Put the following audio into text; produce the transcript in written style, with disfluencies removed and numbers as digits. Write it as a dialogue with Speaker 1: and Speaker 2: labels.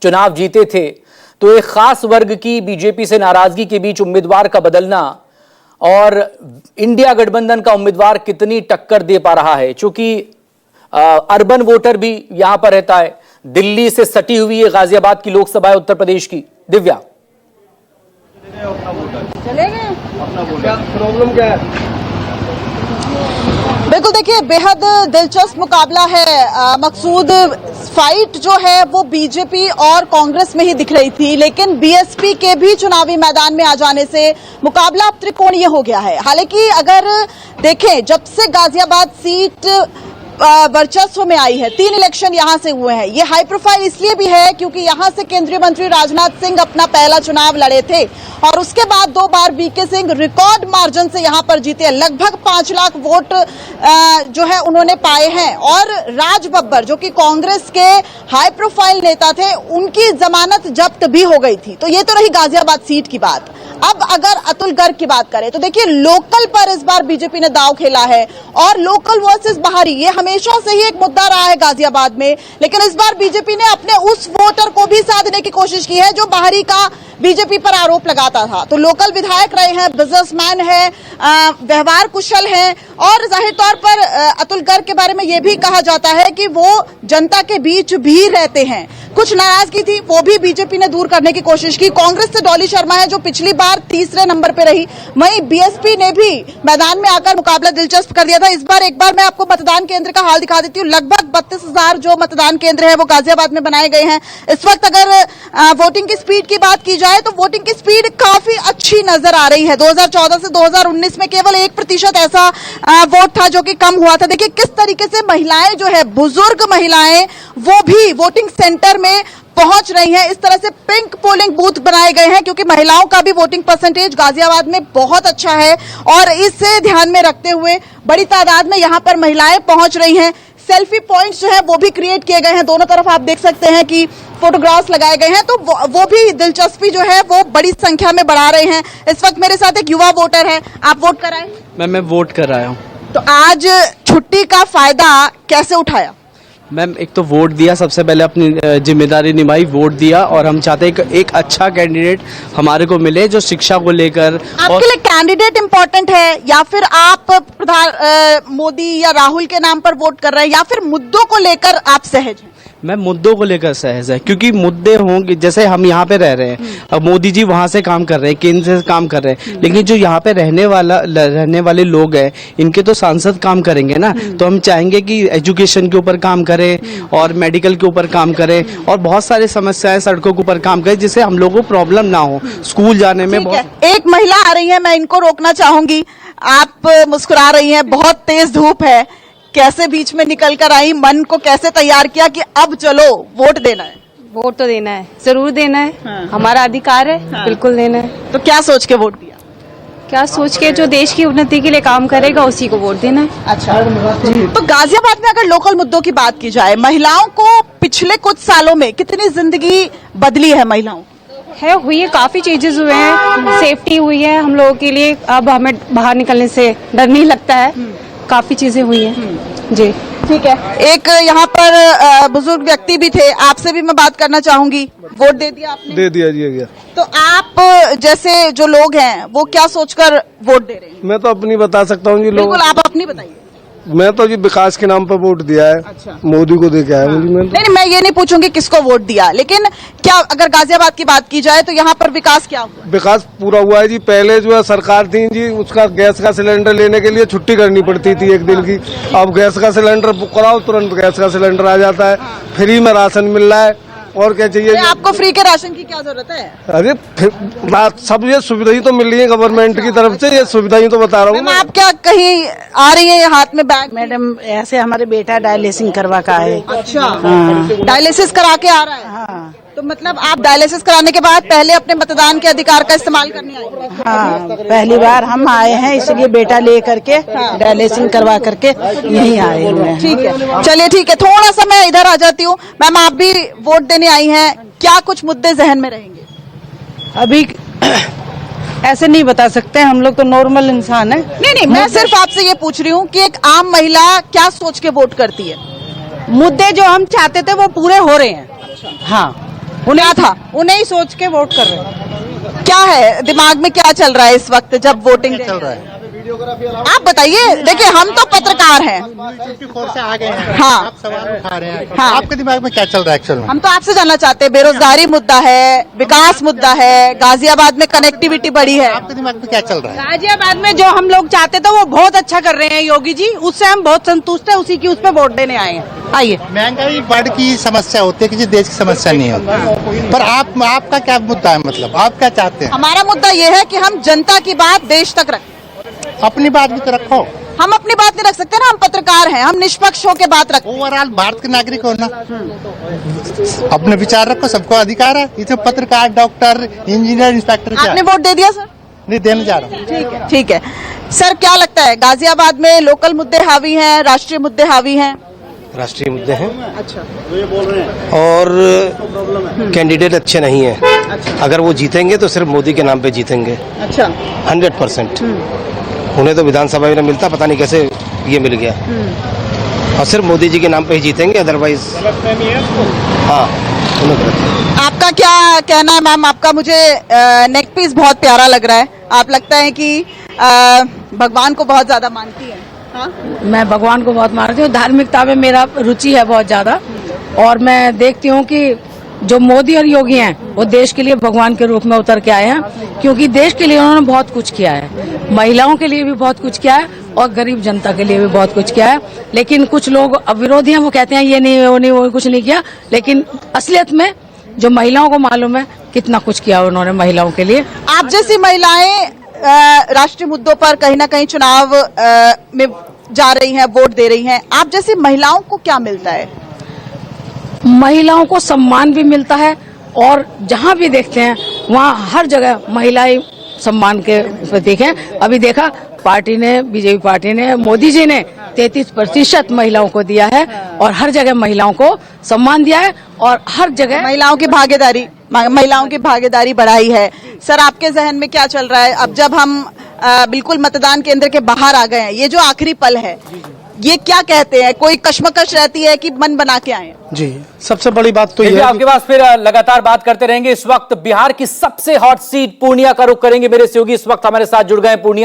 Speaker 1: चुनाव जीते थे, तो एक खास वर्ग की बीजेपी से नाराजगी के बीच उम्मीदवार का बदलना और इंडिया गठबंधन का उम्मीदवार कितनी टक्कर दे पा रहा है, क्योंकि अर्बन वोटर भी यहां पर रहता है, दिल्ली से सटी हुई है गाजियाबाद की लोकसभा है, उत्तर प्रदेश की। दिव्या,
Speaker 2: चले गए,
Speaker 3: प्रॉब्लम क्या है?
Speaker 2: बिल्कुल देखिए, बेहद दिलचस्प मुकाबला है। मकसूद, फाइट जो है वो बीजेपी और कांग्रेस में ही दिख रही थी, लेकिन बीएसपी के भी चुनावी मैदान में आ जाने से मुकाबला अब त्रिकोणीय हो गया है। हालांकि अगर देखें, जब से गाजियाबाद सीट वर्चस्व में आई है, 3 इलेक्शन यहां से हुए हैं। ये हाई प्रोफाइल इसलिए भी है क्योंकि यहां से केंद्रीय मंत्री राजनाथ सिंह अपना पहला चुनाव लड़े थे और उसके बाद 2 बार बीके सिंह रिकॉर्ड मार्जिन से यहां पर जीते। लगभग 5 लाख वोट जो है उन्होंने पाए हैं। और राज बब्बर जो कि कांग्रेस के हाई प्रोफाइल नेता थे, उनकी जमानत जब्त भी हो गई थी। तो ये तो रही गाजियाबाद सीट की बात। अब अगर अतुल गर्ग की बात करें तो देखिए, लोकल पर इस बार बीजेपी ने दांव खेला है और लोकल वर्सेस बाहरी, ये हमेशा से ही एक मुद्दा रहा है गाजियाबाद में। लेकिन इस बार बीजेपी ने अपने उस वोटर को भी साधने की कोशिश की है जो बाहरी का बीजेपी पर आरोप लगाता था। तो लोकल विधायक रहे हैं, बिजनेसमैन है, व्यवहार कुशल है और जाहिर तौर पर अतुल गर्ग के बारे में यह भी कहा जाता है कि वो जनता के बीच भी रहते हैं। कुछ नाराजगी थी, वो भी बीजेपी ने दूर करने की कोशिश की। कांग्रेस से डॉली शर्मा है जो पिछली बार तीसरे नंबर पे रही। वहीं बीएसपी ने भी मैदान में आकर मुकाबला दिलचस्प कर दिया था। इस बार एक बार मैं आपको मतदान केंद्र का हाल दिखा देती हूँ। लगभग 32,000 जो मतदान केंद्र है वो गाजियाबाद में बनाए गए हैं। इस वक्त अगर वोटिंग की स्पीड की बात की जाए तो वोटिंग की स्पीड काफी अच्छी नजर आ रही है। 2014 से 2019 में केवल 1% ऐसा वोट था जो कि कम हुआ था। देखिए किस तरीके से महिलाएं जो है, बुजुर्ग महिलाएं, वो भी वोटिंग सेंटर में पहुंच रही हैं। इस तरह से पिंक पोलिंग बूथ बनाए गए हैं क्योंकि महिलाओं का भी वोटिंग परसेंटेज गाजियाबाद में बहुत अच्छा है और इसे ध्यान में रखते हुए बड़ी तादाद में यहां पर महिलाएं पहुंच रही हैं। सेल्फी पॉइंट्स जो है वो भी क्रिएट किए गए हैं। दोनों तरफ आप देख सकते हैं कि फोटोग्राफ्स लगाए गए हैं, तो वो भी दिलचस्पी जो है वो बड़ी संख्या में बढ़ा रहे हैं। इस वक्त मेरे साथ एक युवा वोटर है। आप वोट कराए?
Speaker 3: मैं वोट कर रहा हूँ।
Speaker 2: तो आज छुट्टी का फायदा कैसे उठाया?
Speaker 3: मैम, एक तो वोट दिया, सबसे पहले अपनी जिम्मेदारी निभाई, वोट दिया और हम चाहते हैं एक अच्छा कैंडिडेट हमारे को मिले जो शिक्षा को लेकर।
Speaker 2: आपके लिए कैंडिडेट इंपॉर्टेंट है या फिर आप मोदी या राहुल के नाम पर वोट कर रहे हैं या फिर मुद्दों को लेकर आप सहज हैं?
Speaker 3: मैं मुद्दों को लेकर सहज है, क्योंकि मुद्दे होंगे, जैसे हम यहाँ पे रह रहे हैं, अब मोदी जी वहाँ से काम कर रहे हैं, केंद्र से काम कर रहे हैं, लेकिन जो यहाँ पे रहने वाले लोग हैं, इनके तो सांसद काम करेंगे ना। तो हम चाहेंगे कि एजुकेशन के ऊपर काम करें और मेडिकल के ऊपर काम करें और बहुत सारी समस्याएं सड़कों के ऊपर काम करें जिससे हम लोगों को प्रॉब्लम ना हो स्कूल जाने में।
Speaker 2: एक महिला आ रही है, मैं इनको रोकना चाहूंगी। आप मुस्कुरा रही हैं, बहुत तेज धूप है, कैसे बीच में निकल कर आई, मन को कैसे तैयार किया कि अब चलो वोट देना है?
Speaker 4: वोट तो देना है, जरूर देना है।
Speaker 2: हाँ।
Speaker 4: हमारा अधिकार है। हाँ। बिल्कुल देना है।
Speaker 2: तो क्या सोच के वोट दिया?
Speaker 4: क्या सोच के, जो देश की उन्नति के लिए काम करेगा उसी को वोट देना है।
Speaker 2: अच्छा, तो गाजियाबाद में अगर लोकल मुद्दों की बात की जाए, महिलाओं को पिछले कुछ सालों में कितनी जिंदगी बदली है महिलाओं की?
Speaker 4: हुई है, काफी चेंजेस हुए हैं, सेफ्टी हुई है हम लोगों के लिए, अब हमें बाहर निकलने से डर नहीं लगता है, काफी चीजें हुई हैं। जी
Speaker 2: ठीक है। एक यहाँ पर बुजुर्ग व्यक्ति भी थे, आपसे भी मैं बात करना चाहूंगी। वोट दे दिया आपने?
Speaker 5: दे दिया जी, गया।
Speaker 2: तो आप जैसे जो लोग हैं वो क्या सोचकर वोट दे रहे हैं?
Speaker 5: मैं तो अपनी बता सकता हूँ जी।
Speaker 2: बिल्कुल, आप अपनी बताइए।
Speaker 5: मैं तो जी विकास के नाम पर वोट दिया है।
Speaker 2: अच्छा।
Speaker 5: मोदी को दे के आया मुझे।
Speaker 2: नहीं, मैं ये नहीं पूछूंगी किसको वोट दिया, लेकिन क्या अगर गाजियाबाद की बात की जाए तो यहाँ पर विकास क्या हुआ?
Speaker 5: विकास पूरा हुआ है जी। पहले जो है सरकार थी जी, उसका गैस का सिलेंडर लेने के लिए छुट्टी करनी पड़ती थी 1 दिन की। अब गैस का सिलेंडर बुक कराओ, तुरंत गैस का सिलेंडर आ जाता है। फ्री में राशन मिल रहा है, और क्या चाहिए?
Speaker 2: आपको फ्री के राशन की क्या जरूरत है?
Speaker 5: अरे सब ये सुविधाएं तो मिल रही है गवर्नमेंट की तरफ से, ये सुविधाएं तो बता रहा हूँ।
Speaker 2: आप क्या कहीं आ रही है हाथ में बैग?
Speaker 6: मैडम, ऐसे हमारे बेटा डायलिसिस करवा का है।
Speaker 2: अच्छा।
Speaker 6: हाँ।
Speaker 2: डायलिसिस करा के आ रहा है?
Speaker 6: हाँ।
Speaker 2: तो मतलब आप डायलिसिस कराने के बाद पहले अपने मतदान के अधिकार का इस्तेमाल करने आए हैं?
Speaker 6: हाँ, पहली बार हम आए हैं, इसलिए बेटा ले करके डायलिसिस करवा करके यहीं आए हुए हैं।
Speaker 2: ठीक है, चलिए ठीक है। थोड़ा सा मैं इधर आ जाती हूँ। मैम, आप भी वोट देने आई हैं, क्या कुछ मुद्दे जहन में रहेंगे?
Speaker 6: अभी ऐसे नहीं बता सकते, हम लोग तो नॉर्मल इंसान है।
Speaker 2: नहीं, मैं सिर्फ आपसे ये पूछ रही हूँ कि एक आम महिला क्या सोच के वोट करती है?
Speaker 6: मुद्दे जो हम चाहते थे वो पूरे हो रहे हैं। हाँ,
Speaker 2: उन्हें था,
Speaker 6: उन्हें ही सोच के वोट कर रहे हैं।
Speaker 2: क्या है दिमाग में, क्या चल रहा है इस वक्त जब वोटिंग
Speaker 7: चल रहा है?
Speaker 2: आप बताइए। देखिए हम तो पत्रकार हैं,
Speaker 7: 54 से आ गए हैं।
Speaker 2: हाँ।
Speaker 7: आप सवाल उठा रहे हैं।
Speaker 2: हाँ।
Speaker 7: आपके दिमाग में क्या चल रहा है एक्चुअल में?
Speaker 2: हम तो आपसे जानना चाहते हैं। बेरोजगारी मुद्दा है, विकास मुद्दा है, गाजियाबाद में कनेक्टिविटी बढ़ी है।
Speaker 7: आपके दिमाग में क्या चल रहा है?
Speaker 6: गाजियाबाद में जो हम लोग चाहते थे वो बहुत अच्छा कर रहे हैं योगी जी, उससे हम बहुत संतुष्ट है, उसी की उस पर वोट देने आए हैं। आइए।
Speaker 7: महंगाई बढ़ की समस्या होती है, किसी देश की समस्या नहीं होती। पर आपका क्या मुद्दा है, मतलब आप क्या चाहते हैं?
Speaker 2: हमारा मुद्दा ये है कि हम जनता की बात देश तक रखें।
Speaker 7: अपनी बात भी तो रखो।
Speaker 2: हम अपनी बात नहीं रख सकते ना, हम पत्रकार हैं, हम निष्पक्ष होकर बात रखें।
Speaker 7: ओवरऑल भारत के नागरिक हो ना, अपने विचार रखो, सबको अधिकार है। इसे पत्रकार, डॉक्टर, इंजीनियर, इंस्पेक्टर क्या
Speaker 2: आपने वोट दे दिया सर?
Speaker 7: नहीं देने जा रहा हूँ।
Speaker 2: ठीक है, ठीक है। सर क्या लगता है गाजियाबाद में लोकल मुद्दे हावी हैं, राष्ट्रीय मुद्दे हावी हैं?
Speaker 8: राष्ट्रीय मुद्दे हैं। अच्छा, और कैंडिडेट अच्छे नहीं हैं। अगर वो जीतेंगे तो सिर्फ मोदी के नाम पे जीतेंगे।
Speaker 2: अच्छा,
Speaker 8: 100%। उन्हें तो विधानसभा में मिलता, पता नहीं कैसे ये मिल गया। और सिर्फ मोदी जी के नाम पे ही जीतेंगे, अदरवाइज हाँ उन्हें गलत है।
Speaker 2: आपका क्या कहना है मैम? आपका मुझे नेक पीस बहुत प्यारा लग रहा है। आप लगता है कि भगवान को बहुत ज्यादा मानती है? हाँ?
Speaker 9: मैं भगवान को बहुत मानती हूँ, धार्मिकता में मेरा रुचि है बहुत ज्यादा, और मैं देखती हूँ कि जो मोदी और योगी हैं वो देश के लिए भगवान के रूप में उतर के आए हैं, क्योंकि देश के लिए उन्होंने बहुत कुछ किया है, महिलाओं के लिए भी बहुत कुछ किया है और गरीब जनता के लिए भी बहुत कुछ किया है। लेकिन कुछ लोग अब विरोधी हैं, वो कहते हैं ये नहीं वो नहीं वो कुछ नहीं किया, लेकिन असलियत में जो महिलाओं को मालूम है कितना कुछ किया उन्होंने महिलाओं के लिए।
Speaker 2: आप जैसी महिलाएं राष्ट्रीय मुद्दों पर कहीं ना कहीं चुनाव में जा रही हैं, वोट दे रही हैं, आप जैसी महिलाओं को क्या मिलता है?
Speaker 9: महिलाओं को सम्मान भी मिलता है, और जहाँ भी देखते हैं वहाँ हर जगह महिलाएं सम्मान के प्रतीक हैं। अभी देखा पार्टी ने, बीजेपी पार्टी ने, मोदी जी ने 33% महिलाओं को दिया है और हर जगह महिलाओं को सम्मान दिया है, और हर जगह
Speaker 2: महिलाओं की भागीदारी बढ़ाई है। सर आपके जहन में क्या चल रहा है अब जब हम बिल्कुल मतदान केंद्र के बाहर आ गए हैं? ये जो आखिरी पल है, ये क्या कहते हैं? कोई कश्मकश रहती है कि मन बना के आए?
Speaker 8: जी, सबसे बड़ी बात तो ये है
Speaker 1: आपके पास फिर लगातार बात करते रहेंगे। इस वक्त बिहार की सबसे हॉट सीट पूर्णिया का रुख करेंगे मेरे सहयोगी इस वक्त हमारे साथ जुड़ गए। पूर्णिया